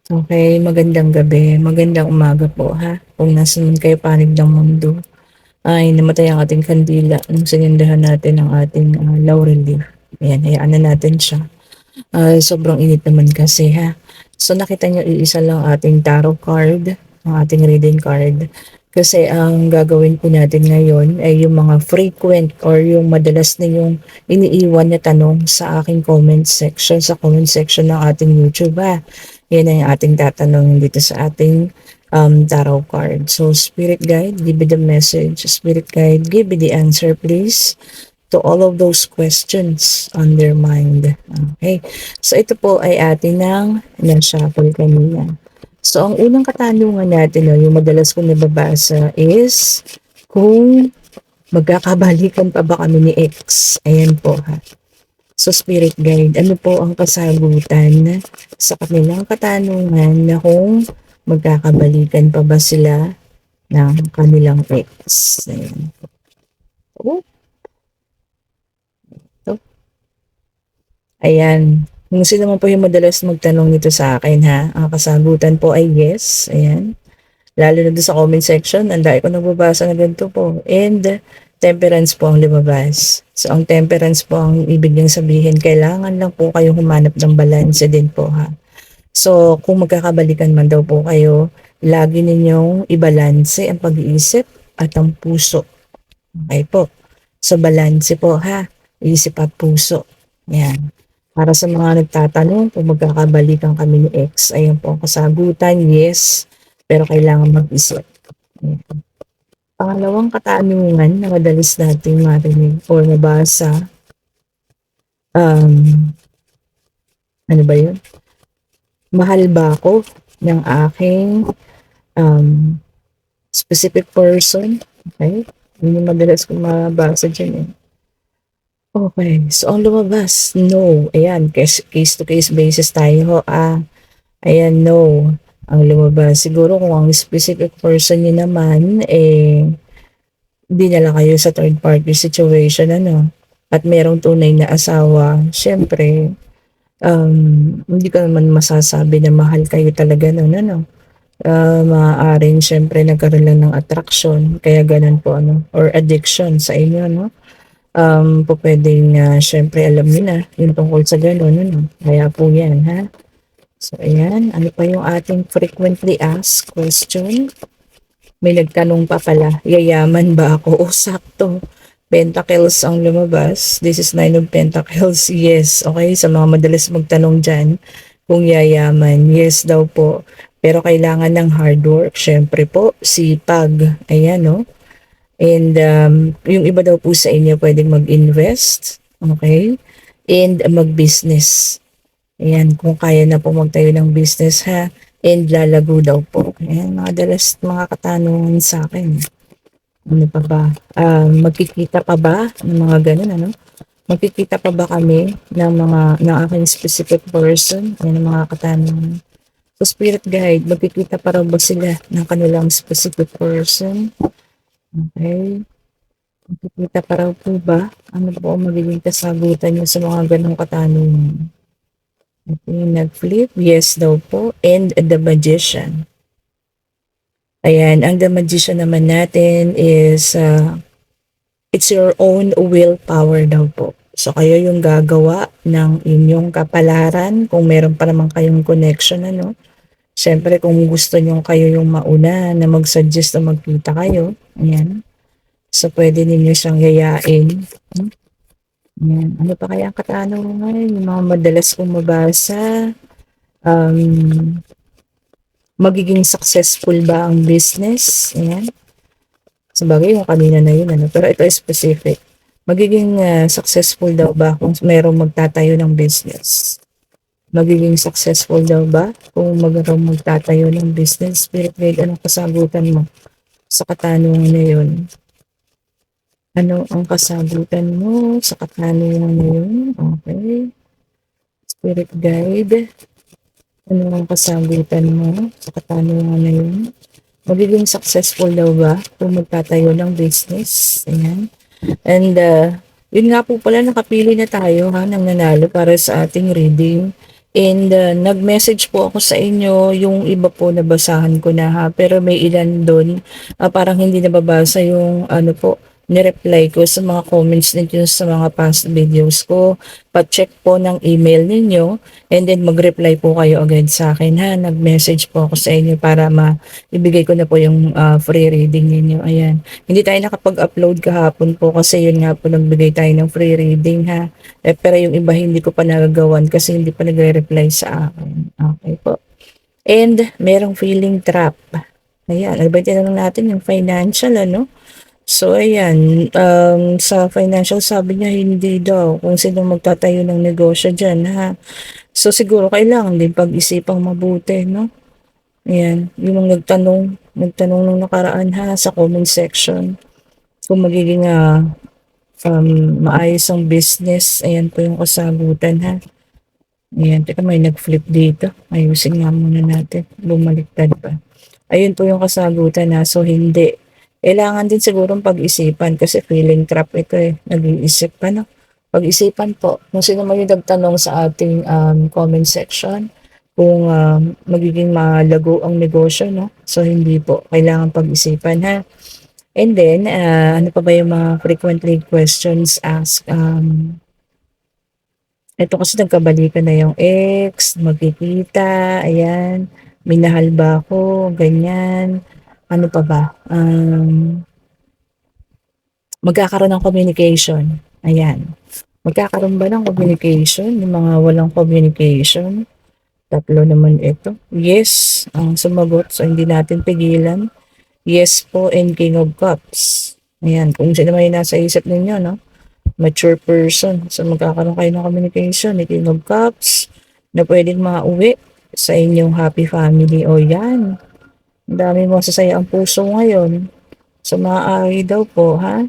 Okay, magandang gabi, magandang umaga po ha, kung nasaan man kayo panig ng mundo. Ay namatay ang ating kandila nung sinindihan natin ang ating, laurel leaf. Ayan, hayaan na natin siya. Sobrang init naman kasi ha. So nakita niyo iisa lang ating tarot card, ang ating reading card. Kasi ang gagawin po natin ngayon ay yung mga frequent or yung madalas ninyong iniiwan na tanong sa aking comment section, sa comment section ng ating YouTube ha. Yan ay ating tatanungin dito sa ating tarot card. So Spirit Guide, give me the message. Spirit Guide, give me the answer please to all of those questions on their mind. Okay. So ito po ay atin ng na-shuffle kanina. So ang unang katanungan natin, no, yung madalas kong nababasa is kung magkakabalikan pa ba kami ni ex. Ayan po ha. So Spirit Guide, ano po ang kasagutan sa kanilang katanungan na kung magkakabalikan pa ba sila ng kanilang ex. Ayan. Oh, ito. Ayan. Kung sino man po yung madalas magtanong nito sa akin ha, ang kasagutan po ay yes. Ayan. Lalo na doon sa comment section, ang dahil ko nagbabasa na ganito po. And temperance po ang lumabas. So ang temperance po ang ibig niyang sabihin, kailangan lang po kayong humanap ng balance din po ha. So kung magkakabalikan man daw po kayo, lagi ninyong ibalanse ang pag-iisip at ang puso. Okay po. So balanse po ha, isip at puso. Yan. Para sa mga nagtatanong kung magkakabalikan kami ni ex, ayan po ang kasagutan, yes, pero kailangan mag-isip. Ayan. Pangalawang katanungan na madalas nating marinig o nabasa, um, ano ba yun? Mahal ba ako ng aking specific person? Okay? Yun yung madalas kong mabasa dyan eh. Okay, so ang lumabas, no. Ayan, case to case basis tayo. Ayan, no. Ang lumabas. Siguro kung ang specific person niyo naman, hindi na lang kayo sa third party situation, ano. At merong tunay na asawa, syempre, hindi ko naman masasabi na mahal kayo talaga nun, ano. Maaaring syempre nagkaroon lang ng attraction, kaya ganun po, ano, or addiction sa inyo, no. Po pwedeng syempre alam niyo na yung tungkol sa gano'n ano, kaya po 'yan ha. So ayan, ano pa yung ating frequently asked question? May nagtanong pa pala, yayaman ba ako? O sakto, Pentacles ang lumabas. This is Nine of Pentacles, yes. Okay, sa mga madalas magtanong dyan, kung yayaman, yes daw po. Pero kailangan ng hard work, syempre po, sipag. Ayan no. And yung iba daw po sa inyo pwedeng mag-invest, okay? And mag-business. Ayan, kung kaya na po magtayo ng business ha. And lalago daw po. Ayan, mga katanungan sa akin. Ano pa ba? Magkikita pa ba ng mga ganun, ano? Magkikita pa ba kami ng aking specific person? Ayan ang mga katanungan. So, Spirit Guide, magkikita pa raw ba sila ng kanilang specific person? Okay. Magkikita pa raw po ba? Ano po ang magiging kasagutan niyo sa mga ganong katanungan? Ito yung nag-flip. Yes daw po. And the Magician. Ayan, ang the Magician naman natin is it's your own willpower daw po. So kayo yung gagawa ng inyong kapalaran kung meron pa naman kayong connection, ano. Siyempre kung gusto nyo kayo yung mauna na mag-suggest na magkita kayo, ayan. So pwede ninyo siyang yayain. Ayan. Ano pa kaya ang katanungan? Yung mga madalas kong mabasa. Magiging successful ba ang business? Ayan. Sabagay yung kanina na yun, ano? Pero ito is specific. Magiging successful daw ba kung mayroong magtatayo ng business? Magiging successful daw ba kung mayroong magtatayo ng business? Spirit Guide, anong kasagutan mo sa katanungan na yun? Ano ang kasagutan mo sa katanungan na yun? Okay. Spirit Guide, ano ang kasagutan mo sa katanungan na yun? Magiging successful daw ba kung magtatayo ng business? Ayan. And yun nga po pala, nakapili na tayo ha, ng nanalo para sa ating reading. And, nag-message po ako sa inyo, yung iba po nabasahan ko na ha, pero may ilan dun, parang hindi nababasa yung ano po, ni-reply ko sa mga comments ninyo sa mga past videos ko. Pa-check po ng email ninyo and then mag-reply po kayo agad sa akin ha. Nag-message po ako sa inyo para maibigay ko na po yung free reading ninyo. Ayan. Hindi tayo nakapag-upload kahapon po kasi yun nga po nagbigay tayo ng free reading ha. Pero yung iba hindi ko pa nagagawan kasi hindi pa nagre-reply sa akin. Okay po. And merong feeling trap. Ayan, ano ba yung tinanong natin? Yung financial, ano? So, ayan, sa financial sabi niya hindi daw kung sino magtatayo ng negosyo dyan, ha? So, siguro kailangan din pag-isipang mabuti, no? Ayan, yung mga nagtanong nung nakaraan ha, sa comment section, kung magiging maayos ang business, ayan po yung kasagutan ha. Ayan, teka may nag-flip dito. Ayusin nga muna natin. Bumaliktad pa. Ayun po yung kasagutan na. So, hindi. Kailangan din sigurong pag-isipan kasi feeling trap ito eh. Nag-iisip pa, no? Pag-isipan po. Kung sino man yung nagtanong sa ating comment section kung magiging malago ang negosyo, no? So, hindi po. Kailangan pag-isipan, ha? And then, ano pa ba yung mga frequently questions asked? Ito kasi nagkabalikan na yung ex, magkikita, ayan, minahal ba ako, ganyan. Ano pa ba? Magkakaroon ng communication. Ayan. Magkakaroon ba ng communication? Yung mga walang communication. Tatlo naman ito. Yes, ang sumagot. So, hindi natin pigilan. Yes po and King of Cups. Ayan, kung sino man yung nasa isip ninyo, no? Mature person. So, magkakaroon kayo ng communication ni King of Cups na pwedeng mauwi sa inyong happy family. O yan. Ang dami mo sasaya ang puso ngayon. So, maaari daw po, ha?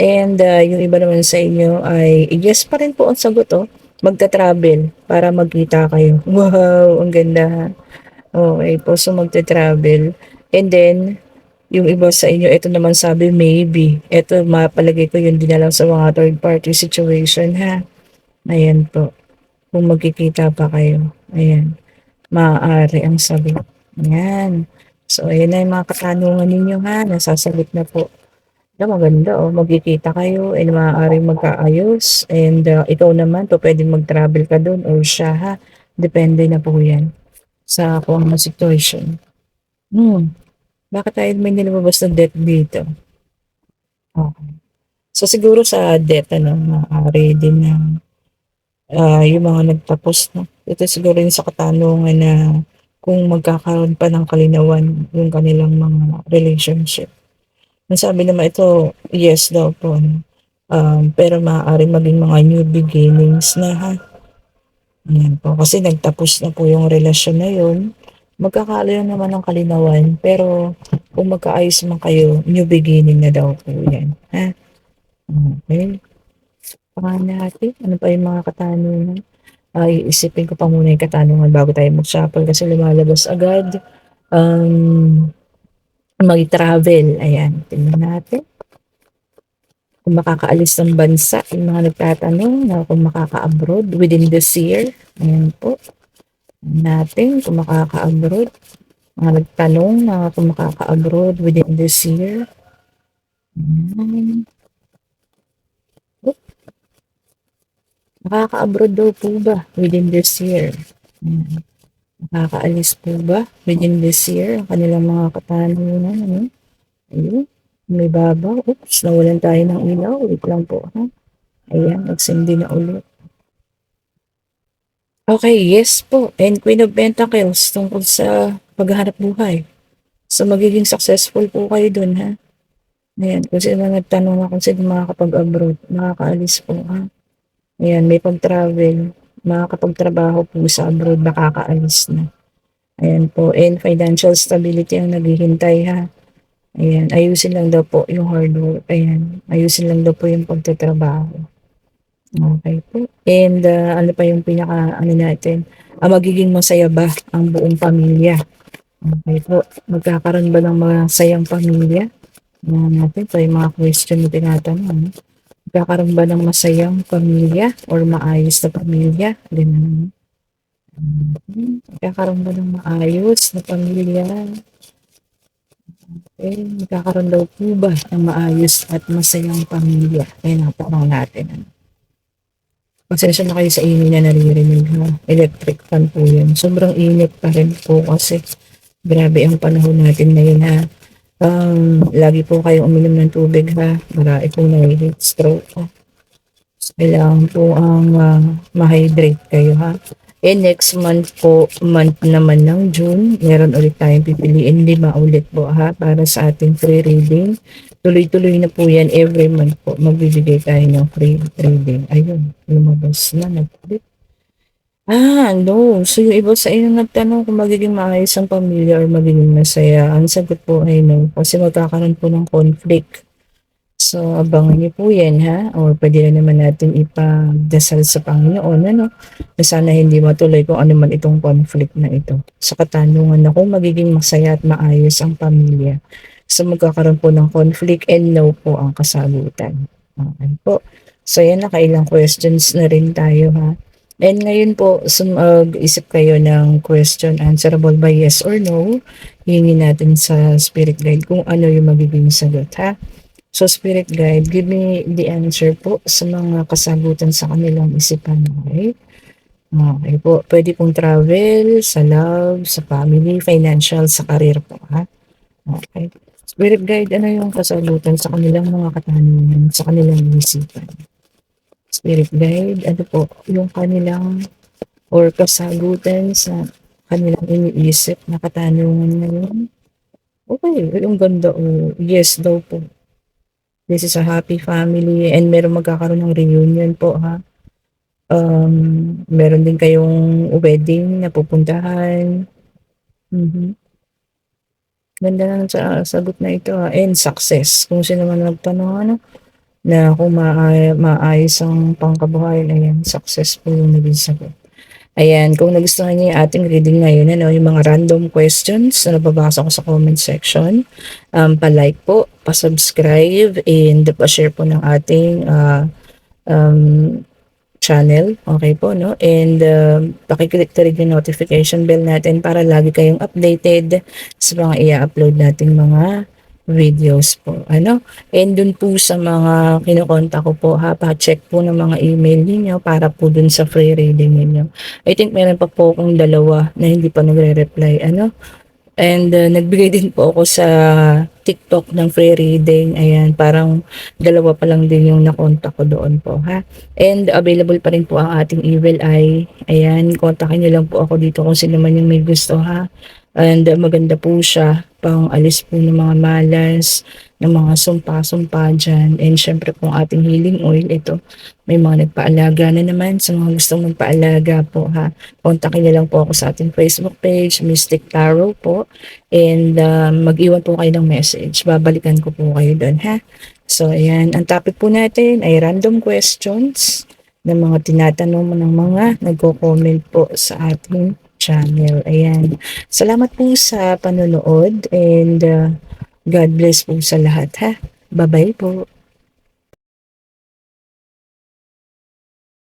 And yung iba naman sa inyo ay yes pa rin po ang sagot, oh. Magta-travel para magkita kayo. Wow, ang ganda, ha? Okay po, so magta-travel. And then, yung iba sa inyo, ito naman sabi, maybe. Ito, mapalagay ko yun din na lang sa mga third party situation, ha? Ayan po. Kung magkikita pa kayo. Ayan. Maaari ang sabi. Ayan. So, ayan na yung mga katanungan ninyo, ha? Nasasagot na po. Maganda, oh. Magkikita kayo and maaaring magkaayos. And ikaw naman, to pwedeng mag-travel ka doon or siya, ha? Depende na po yan sa kung ano situation. Bakit tayo may nilabas na debt dito? Okay. So, siguro sa debt, ano, maaari din na yung mga nagtapos, no? Ito siguro yung sa katanungan na kung magkakaroon pa ng kalinawan yung kanilang mga relationship. Nasabi naman ito, yes daw po, no? Pero maaari maging mga new beginnings na ha. Ayan po, kasi nagtapos na po yung relasyon na yun. Magkakaroon naman ng kalinawan, pero kung magkaayos man kayo, new beginning na daw po yan. Ha? Okay. Pangalan natin, ano pa yung mga katanungan? Iisipin ko pa muna yung katanungan bago tayo mag-shuffle kasi lumalabas agad. Mag-travel, ayan, tingnan natin. Kung makakaalis ng bansa, yung mga nagtatanong na kung makaka-abroad within this year. Ayan po. Natin kung makaka-abroad. Mga nagtanong na kung makaka-abroad within this year. Ayan. Makaka-abroad daw po ba within this year? Ayan. Makakaalis po ba within this year? Ang kanilang mga katanungan. Ano? Ayun. May babaw. Oops, nawalan tayo ng ilaw. Wait lang po. Ha? Ayan, nagsindi na ulit. Okay, yes po. And Queen of Pentacles tungkol sa paghahanap buhay. So, magiging successful po kayo dun, ha? Ayan, kung sino nagtanong na kung sino makakapag-abroad, makakaalis po, ha? Ayan, may pag-travel, makakapagtrabaho po sa abroad, makakaalis na. Ayan po, and financial stability ang naghihintay, ha? Ayan, ayusin lang daw po yung hard work. Ayan, ayusin lang daw po yung pagtatrabaho. Okay po. And ano pa yung pinaka, ano natin, magiging masaya ba ang buong pamilya? Okay po. Magkakaroon ba ng masayang pamilya? Ano natin, ito yung mga question na tinatanong. Magkakaroon ba ng masayang pamilya or maayos na pamilya? Ganun. Magkakaroon ba ng maayos na pamilya? Magkakaroon daw po ba ng maayos at masayang pamilya? Natanong natin. Pasensya na kayo sa inyo na naririnig ha. Electric fan po yun. Sobrang init pa rin po kasi grabe ang panahon natin ngayon ha. Lagi po kayong uminom ng tubig ha. Marami po na heat stroke. Kailangan po ang ma-hydrate kayo ha. Next month po, month naman ng June, meron ulit tayong pipiliin 5 ulit po ha para sa ating free reading. Tuloy-tuloy na po yan every month po. Magbibigay tayo ng free reading. Ayun, lumabas na nag-ulit. No. So yung iba sa inyo nagtanong kung magiging maayos ang pamilya or magiging masaya. Ang sagot po ay no. Kasi magkakaroon po ng conflict. So, abangan niyo po yan ha. O pwede na naman natin ipagdasal sa Panginoon ano, na sana hindi matuloy kung ano man itong conflict na ito. Sa katanungan na kung magiging masaya at maayos ang pamilya. So, magkakaroon po ng conflict and no po ang kasagutan. Okay po. So, yan, nakailang questions na rin tayo ha. And ngayon po, mag-isip kayo ng question answerable by yes or no. Hingin natin sa spirit guide kung ano yung magiging sagot ha. So, Spirit Guide, give me the answer po sa mga kasagutan sa kanilang isipan. Okay? Okay po. Pwede pong travel, sa love, sa family, financial, sa career po. Ha? Okay. Spirit Guide, ano yung kasagutan sa kanilang mga katanungan, sa kanilang isipan? Spirit Guide, ano po yung kanilang or kasagutan sa kanilang iniisip na katanungan ngayon? Okay, yung ganda o yes daw po. This is a happy family and meron magkakaroon ng reunion po ha. Meron din kayong wedding na pupuntahan. Ganda ng sagot na ito ha. And success. Kung sino man nagtanong ano, na kung maayos ang pangkabuhayan, ayan, successful yung naging sagot. Ayan, kung nagustuhan niyo yung ating reading ngayon, ano, yung mga random questions na nababasa ko sa comment section, pa-like po, pa-subscribe, and pa-share po ng ating channel. Okay po, no? And pakiclick na rin yung notification bell natin para lagi kayong updated sa mga i-upload nating mga videos po. Ano? And dun po sa mga kinukontak ko po, ha, pa-check po ng mga email niyo para po dun sa free reading niyo. I think meron pa po akong dalawa na hindi pa nagre-reply. Ano? And nagbigay din po ako sa TikTok ng free reading. Ayan, parang dalawa pa lang din yung nakontak ko doon po ha. And available pa rin po ang ating Evil Eye. Ayan, kontakin niyo lang po ako dito kung sino man yung may gusto ha. And maganda po siya, pang alis po ng mga malas, ng mga sumpa-sumpa dyan. And syempre po ang ating healing oil, ito, may mga nagpaalaga na naman sa mga gustong magpaalaga po ha. Kontakin niyo lang po ako sa ating Facebook page, Mystic Tarot po. And mag-iwan po kayo ng message. Babalikan ko po kayo doon ha. So ayan, ang topic po natin ay random questions ng mga tinatanong mo ng mga nagko-comment po sa ating channel. Ayan. Salamat po sa panonood and God bless po sa lahat ha. Bye-bye po.